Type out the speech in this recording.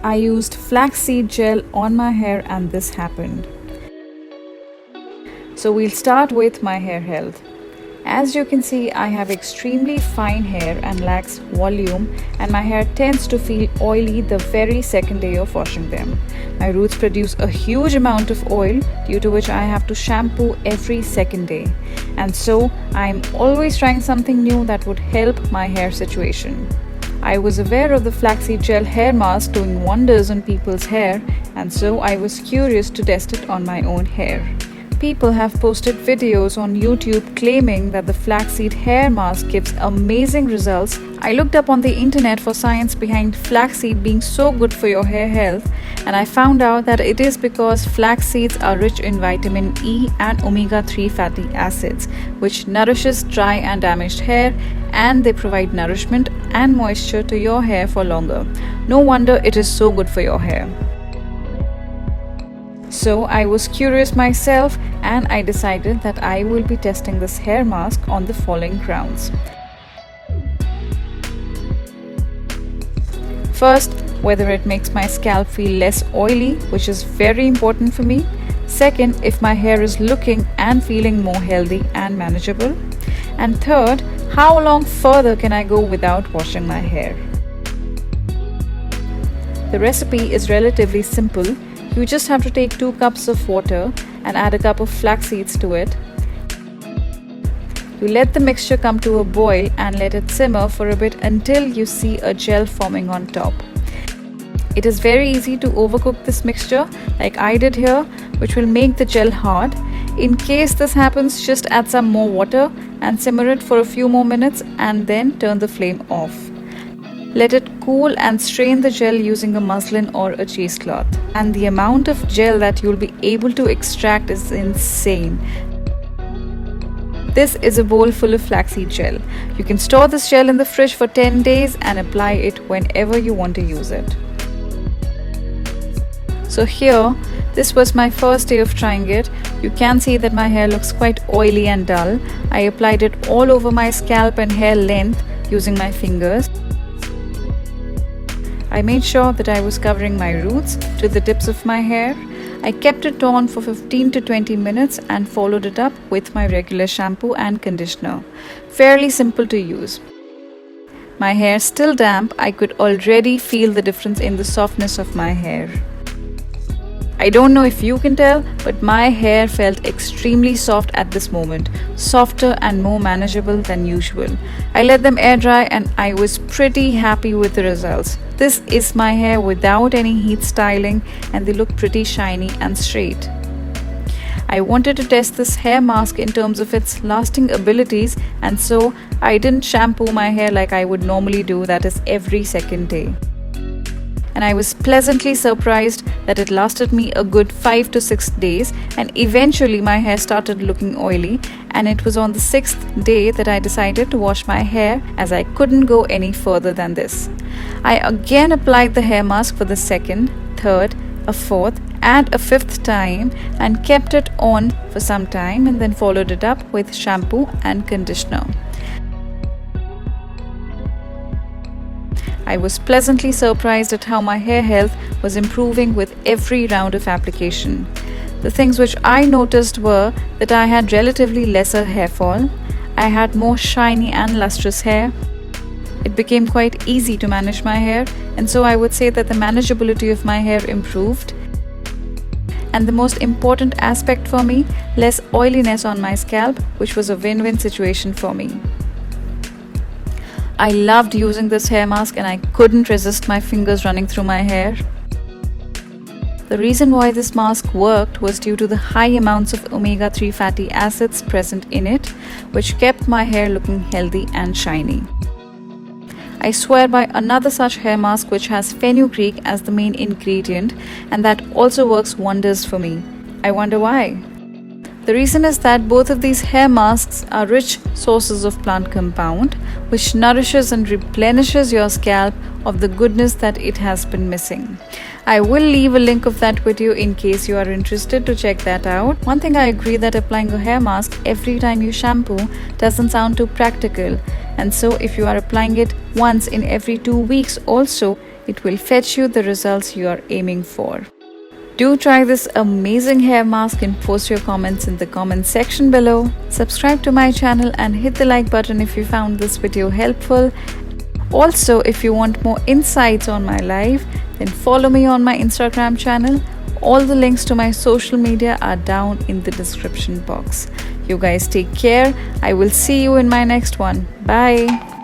I used flaxseed gel on my hair and this happened. So we'll start with my hair health. As you can see, I have extremely fine hair and lacks volume, and my hair tends to feel oily the very second day of washing them. My roots produce a huge amount of oil, due to which I have to shampoo every second day. And so I'm always trying something new that would help my hair situation. I was aware of the flaxseed gel hair mask doing wonders on people's hair, and so I was curious to test it on my own hair. People have posted videos on YouTube claiming that the flaxseed hair mask gives amazing results. I looked up on the internet for science behind flaxseed being so good for your hair health, and I found out that it is because flax seeds are rich in vitamin E and omega-3 fatty acids, which nourishes dry and damaged hair, and they provide nourishment and moisture to your hair for longer. No wonder it is so good for your hair. So I was curious myself, and I decided that I will be testing this hair mask on the following grounds. First, whether it makes my scalp feel less oily, which is very important for me. Second, if my hair is looking and feeling more healthy and manageable. And third, how long further can I go without washing my hair? The recipe is relatively simple. You just have to take 2 cups of water and add a cup of flax seeds to it. You let the mixture come to a boil and let it simmer for a bit until you see a gel forming on top. It is very easy to overcook this mixture like I did here, which will make the gel hard. In case this happens, just add some more water and simmer it for a few more minutes and then turn the flame off. Let it cool and strain the gel using a muslin or a cheesecloth. And the amount of gel that you'll be able to extract is insane. This is a bowl full of flaxseed gel. You can store this gel in the fridge for 10 days and apply it whenever you want to use it. So here, this was my first day of trying it. You can see that my hair looks quite oily and dull. I applied it all over my scalp and hair length using my fingers. I made sure that I was covering my roots to the tips of my hair. I kept it on for 15 to 20 minutes and followed it up with my regular shampoo and conditioner. Fairly simple to use. My hair still damp, I could already feel the difference in the softness of my hair. I don't know if you can tell, but my hair felt extremely soft at this moment, softer and more manageable than usual. I let them air dry and I was pretty happy with the results. This is my hair without any heat styling, and they look pretty shiny and straight. I wanted to test this hair mask in terms of its lasting abilities, and so I didn't shampoo my hair like I would normally do, that is every second day. And I was pleasantly surprised that it lasted me a good 5 to 6 days, and eventually my hair started looking oily, and it was on the 6th day that I decided to wash my hair, as I couldn't go any further than this. I again applied the hair mask for the 2nd, 3rd, a 4th and a 5th time and kept it on for some time, and then followed it up with shampoo and conditioner. I was pleasantly surprised at how my hair health was improving with every round of application. The things which I noticed were that I had relatively lesser hair fall, I had more shiny and lustrous hair, it became quite easy to manage my hair, and so I would say that the manageability of my hair improved. And the most important aspect for me, less oiliness on my scalp, which was a win-win situation for me. I loved using this hair mask and I couldn't resist my fingers running through my hair. The reason why this mask worked was due to the high amounts of omega-3 fatty acids present in it, which kept my hair looking healthy and shiny. I swear by another such hair mask which has fenugreek as the main ingredient, and that also works wonders for me. I wonder why? The reason is that both of these hair masks are rich sources of plant compound, which nourishes and replenishes your scalp of the goodness that it has been missing. I will leave a link of that video in case you are interested to check that out. One thing I agree that applying a hair mask every time you shampoo doesn't sound too practical, and so if you are applying it once in every 2 weeks also, it will fetch you the results you are aiming for. Do try this amazing hair mask and post your comments in the comment section below. Subscribe to my channel and hit the like button if you found this video helpful. Also, if you want more insights on my life, then follow me on my Instagram channel. All the links to my social media are down in the description box. You guys take care. I will see you in my next one. Bye.